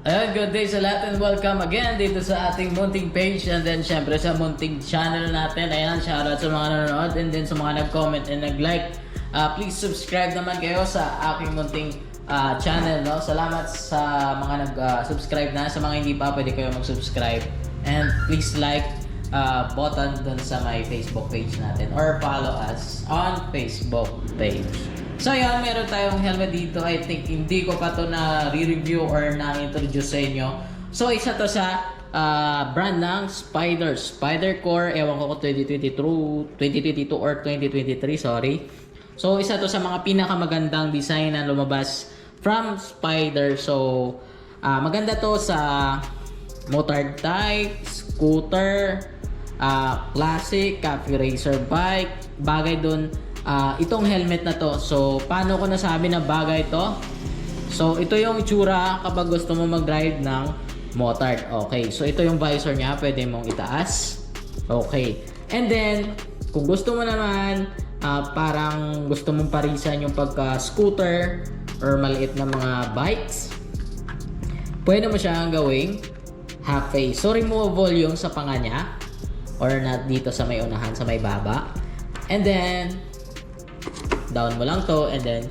Ayan, good day sa lahat and welcome again dito sa ating munting page and then syempre sa munting channel natin. Ayan, shoutout sa mga nanonood and then sa mga nag-comment and nag-like. Please subscribe naman kayo sa aking munting channel, no? Salamat sa mga nag-subscribe na. Sa mga hindi pa, pwede kayo mag-subscribe. And please like button dun sa my Facebook page natin or follow us on Facebook page. So yan, meron tayong helmet dito. I think hindi ko pa to na re-review or na-introduce sa inyo. So isa to sa brand ng Spider Core. Ewan ko kung 2022 or 2023, sorry. So isa to sa mga pinakamagandang design na lumabas from Spider. So maganda to sa motard type, scooter, classic, cafe racer bike. Bagay dun itong helmet na to. So paano ko nasabi na bagay to? So ito yung itsura kapag gusto mo mag-drive ng motard. Okay, so ito yung visor niya, pwede mong itaas. Okay, and then kung gusto mo naman parang gusto mong parisan yung pagka-scooter or maliit na mga bikes, pwede mo siyang gawing half face. So removable yung sa panga niya or na dito sa may unahan, sa may baba. And then down mo lang to and then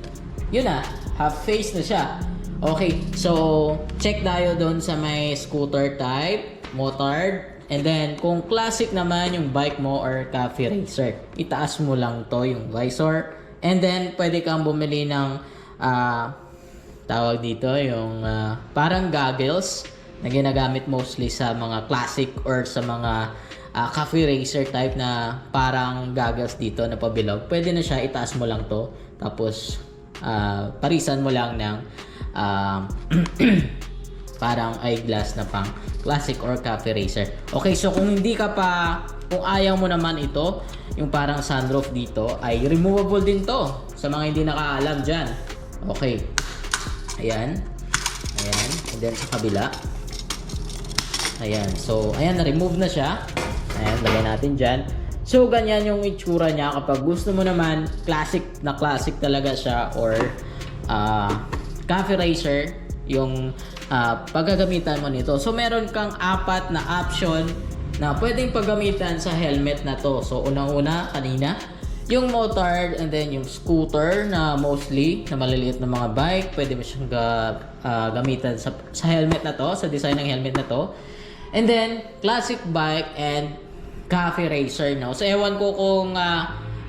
yun na, half face na siya. Okay, so check tayo doon sa may scooter type, motard. And then kung classic naman yung bike mo or cafe racer, itaas mo lang to yung visor. And then pwede kang bumili ng tawag dito yung parang goggles na ginagamit mostly sa mga classic or sa mga cafe racer type na parang goggles dito na pabilog. Pwede na siya, itaas mo lang to. Tapos parisan mo lang ng parang eyeglass na pang classic or cafe racer. Okay, so kung hindi ka pa, kung ayaw mo naman ito, yung parang sunroof dito, ay removable din to. Sa mga hindi nakaalam dyan. Okay. Ayan. Ayan. And then sa kabila. Ayan. So, ayan, na-remove na siya. Ayan, lagay natin dyan. So, ganyan yung itsura niya. Kapag gusto mo naman, classic na classic talaga siya or cafe racer yung paggagamitan mo nito. So, meron kang apat na option na pwedeng paggamitan sa helmet na to. So, unang-una, kanina, yung motard and then yung scooter na mostly na maliliit na mga bike. Pwede mo siyang gamitan sa helmet na to, sa design ng helmet na to. And then, classic bike and cafe racer, no? So, ewan ko kung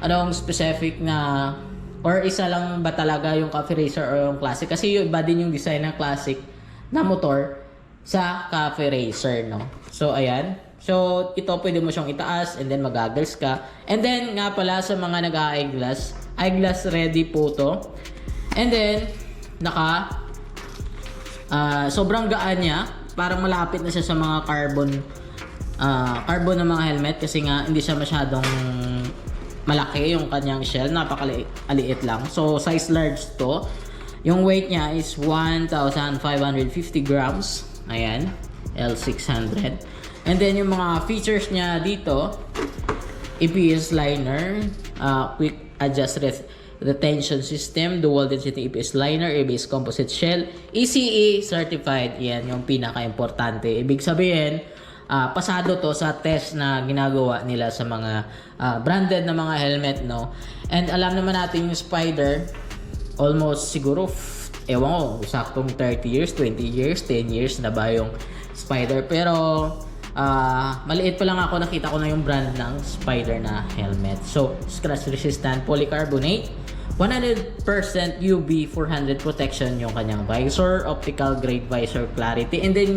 anong specific na or isa lang ba talaga yung cafe racer or yung classic. Kasi yung iba din yung design ng classic na motor sa cafe racer, no? So, ayan. So, ito pwede mo siyang itaas and then mag-goggles ka. And then, nga pala sa mga nag-eyeglass, eyeglass ready po to. And then, sobrang gaan niya. Parang malapit na siya sa mga carbon ng mga helmet kasi nga hindi siya masyadong malaki yung kanyang shell, napakaliit lang. So size large to. Yung weight niya is 1,550 grams. Ayan, L600. And then yung mga features niya dito, EPS liner, quick adjust retention system, dual density EPS liner, ABS composite shell, ECE certified. Yan yung pinaka-importante. Ibig sabihin, pasado to sa test na ginagawa nila sa mga branded na mga helmet, no? And alam naman natin yung Spider, almost siguro, ewan ko, saktong 30 years, 20 years, 10 years na ba yung Spider. Pero maliit pa lang ako, nakita ko na yung brand ng Spider na helmet. So, scratch resistant polycarbonate, 100% UV 400 protection yung kanyang visor, optical grade visor clarity. And then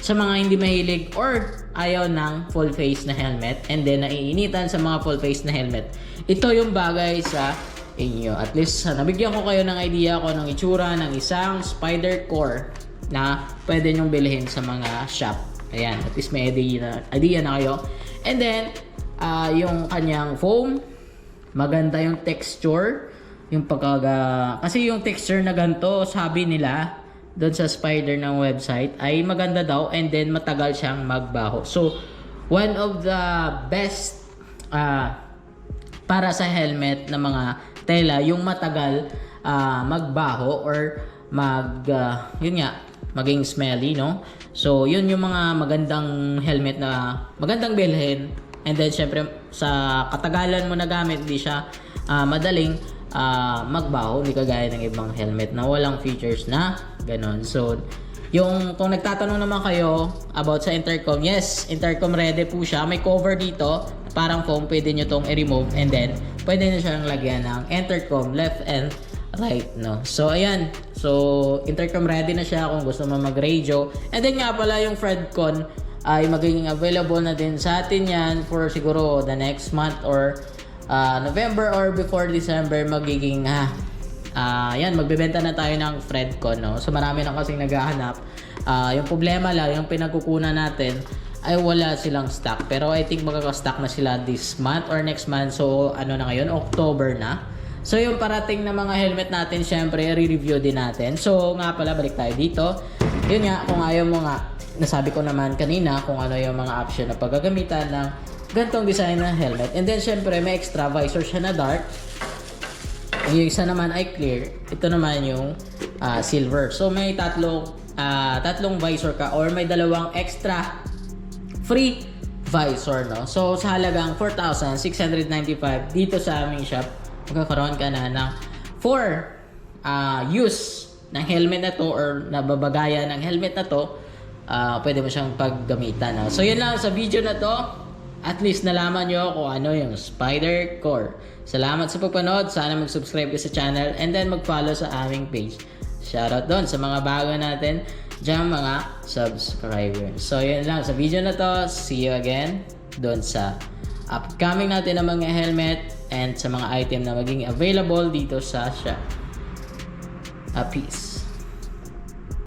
sa mga hindi mahilig or ayaw ng full face na helmet and then naiinitan sa mga full face na helmet, ito yung bagay sa inyo. At least nabigyan ko kayo ng idea ko ng itsura ng isang Spider Core na pwede nyong bilhin sa mga shop. Ayan, at least may idea na kayo. And then yung kanyang foam, maganda yung texture. Yung kasi yung texture na ganito, sabi nila doon sa Spider ng website ay maganda daw and then matagal siyang magbaho. So, one of the best para sa helmet na mga tela, yung matagal magbaho or yun nga, maging smelly, no? So, yun yung mga magandang helmet na magandang bilhin. And then, syempre, sa katagalan mo na gamit, hindi siya madaling magbaho. Hindi kagaya ng ibang helmet na walang features na ganon. So, kung nagtatanong naman kayo about sa intercom, yes, intercom ready po siya. May cover dito, parang foam, pwede nyo tong i-remove. And then, pwede nyo siyang lagyan ng intercom left and right, no? So, ayan. So, intercom ready na siya kung gusto mo mag-radio. And then nga pala, yung Fredcon ay magiging available na din sa atin yan for siguro the next month or November or before December magiging yan, magbebenta na tayo ng Fredcon, no? So marami na kasing naghahanap. Yung problema lang, yung pinagkukunan natin ay wala silang stock. Pero I think magkaka-stock na sila this month or next month. So ano na ngayon, October na. So yung parating na mga helmet natin, syempre re-review din natin. So nga pala, balik tayo dito. Yun nga, kung ayaw mo nga, nasabi ko naman kanina kung ano yung mga option na paggagamitan ng gantong design na helmet. And then syempre may extra visor siya na dark. Yung isa naman ay clear. Ito naman yung silver. So may tatlong visor ka or may dalawang extra free visor, no? So sa halagang 4,695 dito sa aming shop, magkakaroon ka na ng 4 use ng helmet na to or nababagayan ng helmet na to. Pwede mo siyang paggamitan, no? So yun lang sa video na to. At least nalaman nyo kung ano yung Spyder Core. Salamat sa pagpanood. Sana mag-subscribe ka sa channel and then mag-follow sa aming page. Shoutout doon sa mga bago natin dyan mga subscribers. So yun lang sa video na to. See you again doon sa upcoming natin na mga helmet and sa mga item na maging available dito sa shop. Peace.